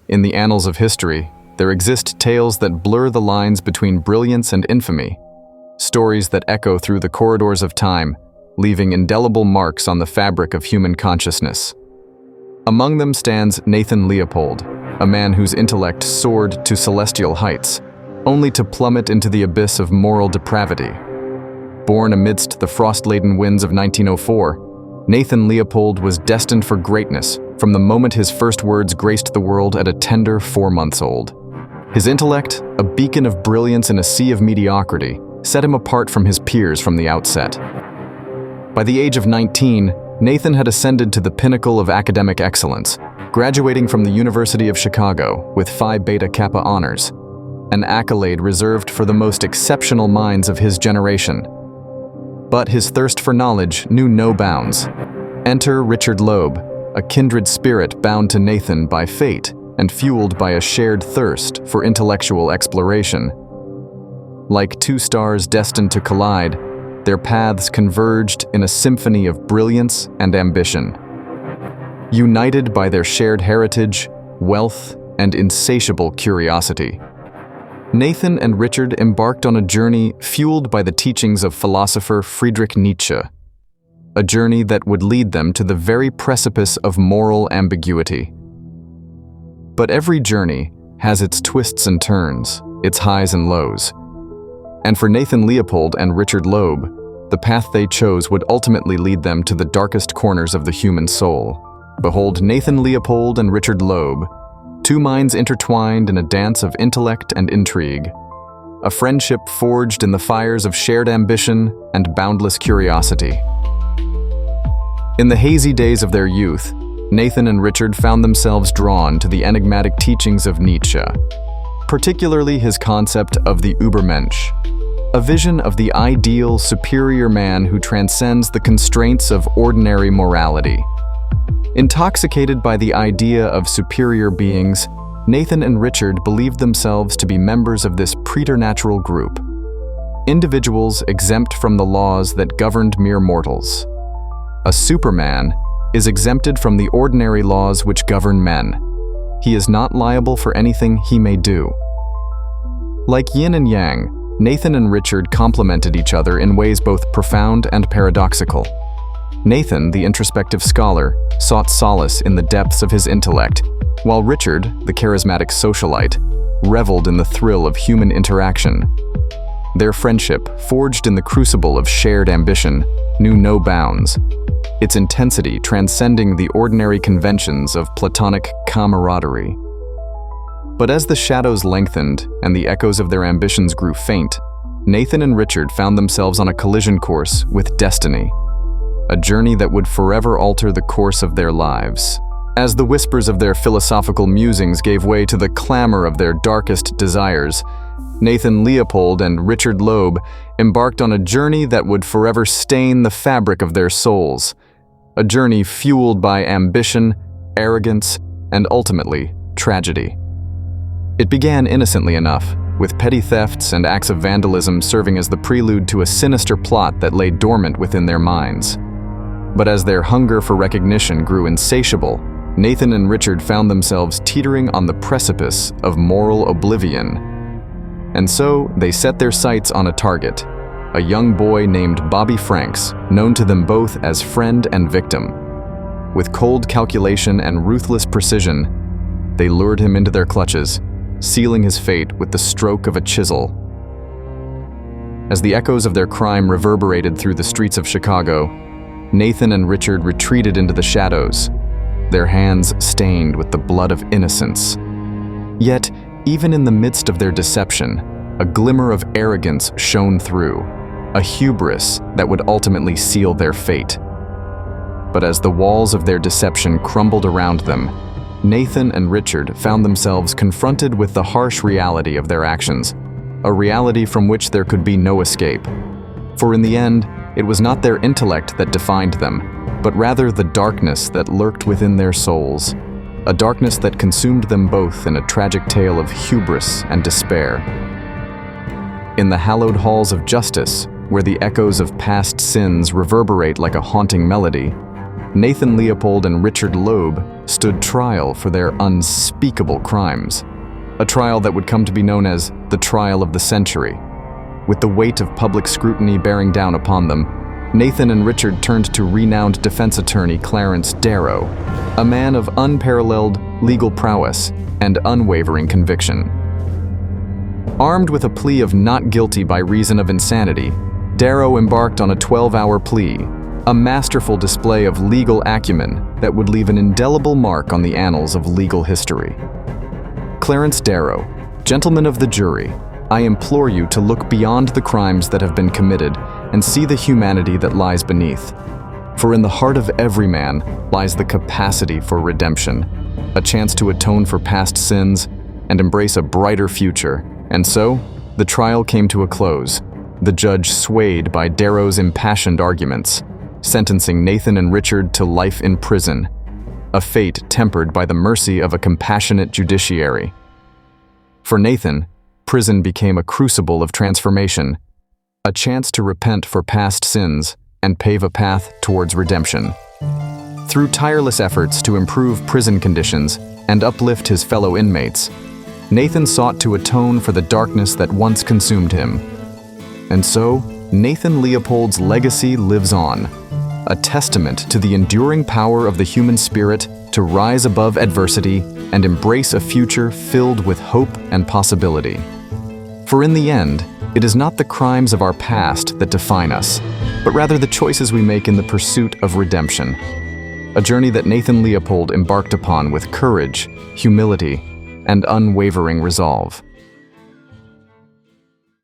In the annals of history, there exist tales that blur the lines between brilliance and infamy, stories that echo through the corridors of time, leaving indelible marks on the fabric of human consciousness. Among them stands Nathan Leopold, a man whose intellect soared to celestial heights, only to plummet into the abyss of moral depravity. Born amidst the frost-laden winds of 1904, Nathan Leopold was destined for greatness from the moment his first words graced the world at a tender 4 months old. His intellect, a beacon of brilliance in a sea of mediocrity, set him apart from his peers from the outset. By the age of 19, Nathan had ascended to the pinnacle of academic excellence, graduating from the University of Chicago with Phi Beta Kappa honors, an accolade reserved for the most exceptional minds of his generation. But his thirst for knowledge knew no bounds. Enter Richard Loeb, a kindred spirit bound to Nathan by fate and fueled by a shared thirst for intellectual exploration. Like two stars destined to collide, their paths converged in a symphony of brilliance and ambition. United by their shared heritage, wealth, and insatiable curiosity, Nathan and Richard embarked on a journey fueled by the teachings of philosopher Friedrich Nietzsche, a journey that would lead them to the very precipice of moral ambiguity. But every journey has its twists and turns, its highs and lows. And for Nathan Leopold and Richard Loeb, the path they chose would ultimately lead them to the darkest corners of the human soul. Behold Nathan Leopold and Richard Loeb, two minds intertwined in a dance of intellect and intrigue, a friendship forged in the fires of shared ambition and boundless curiosity. In the hazy days of their youth, Nathan and Richard found themselves drawn to the enigmatic teachings of Nietzsche, particularly his concept of the Übermensch, a vision of the ideal, superior man who transcends the constraints of ordinary morality. Intoxicated by the idea of superior beings, Nathan and Richard believed themselves to be members of this preternatural group, individuals exempt from the laws that governed mere mortals. A superman is exempted from the ordinary laws which govern men. He is not liable for anything he may do. Like yin and yang, Nathan and Richard complemented each other in ways both profound and paradoxical. Nathan, the introspective scholar, sought solace in the depths of his intellect, while Richard, the charismatic socialite, reveled in the thrill of human interaction. Their friendship, forged in the crucible of shared ambition, knew no bounds, its intensity transcending the ordinary conventions of platonic camaraderie. But as the shadows lengthened and the echoes of their ambitions grew faint, Nathan and Richard found themselves on a collision course with destiny, a journey that would forever alter the course of their lives. As the whispers of their philosophical musings gave way to the clamor of their darkest desires, Nathan Leopold and Richard Loeb embarked on a journey that would forever stain the fabric of their souls, a journey fueled by ambition, arrogance, and ultimately, tragedy. It began innocently enough, with petty thefts and acts of vandalism serving as the prelude to a sinister plot that lay dormant within their minds. But as their hunger for recognition grew insatiable, Nathan and Richard found themselves teetering on the precipice of moral oblivion. And so they set their sights on a target, a young boy named Bobby Franks, known to them both as friend and victim. With cold calculation and ruthless precision, they lured him into their clutches, sealing his fate with the stroke of a chisel. As the echoes of their crime reverberated through the streets of Chicago, Nathan and Richard retreated into the shadows, their hands stained with the blood of innocence. Yet, even in the midst of their deception, a glimmer of arrogance shone through, a hubris that would ultimately seal their fate. But as the walls of their deception crumbled around them, Nathan and Richard found themselves confronted with the harsh reality of their actions, a reality from which there could be no escape. For in the end, it was not their intellect that defined them, but rather the darkness that lurked within their souls, a darkness that consumed them both in a tragic tale of hubris and despair. In the hallowed halls of justice, where the echoes of past sins reverberate like a haunting melody, Nathan Leopold and Richard Loeb stood trial for their unspeakable crimes, a trial that would come to be known as the trial of the century. With the weight of public scrutiny bearing down upon them, Nathan and Richard turned to renowned defense attorney Clarence Darrow, a man of unparalleled legal prowess and unwavering conviction. Armed with a plea of not guilty by reason of insanity, Darrow embarked on a 12-hour plea, a masterful display of legal acumen that would leave an indelible mark on the annals of legal history. Clarence Darrow, gentlemen of the jury, I implore you to look beyond the crimes that have been committed and see the humanity that lies beneath. For in the heart of every man lies the capacity for redemption, a chance to atone for past sins and embrace a brighter future. And so, the trial came to a close, the judge swayed by Darrow's impassioned arguments, sentencing Nathan and Richard to life in prison, a fate tempered by the mercy of a compassionate judiciary. For Nathan, prison became a crucible of transformation, a chance to repent for past sins and pave a path towards redemption. Through tireless efforts to improve prison conditions and uplift his fellow inmates, Nathan sought to atone for the darkness that once consumed him. And so, Nathan Leopold's legacy lives on, a testament to the enduring power of the human spirit to rise above adversity and embrace a future filled with hope and possibility. For in the end, it is not the crimes of our past that define us, but rather the choices we make in the pursuit of redemption. A journey that Nathan Leopold embarked upon with courage, humility, and unwavering resolve.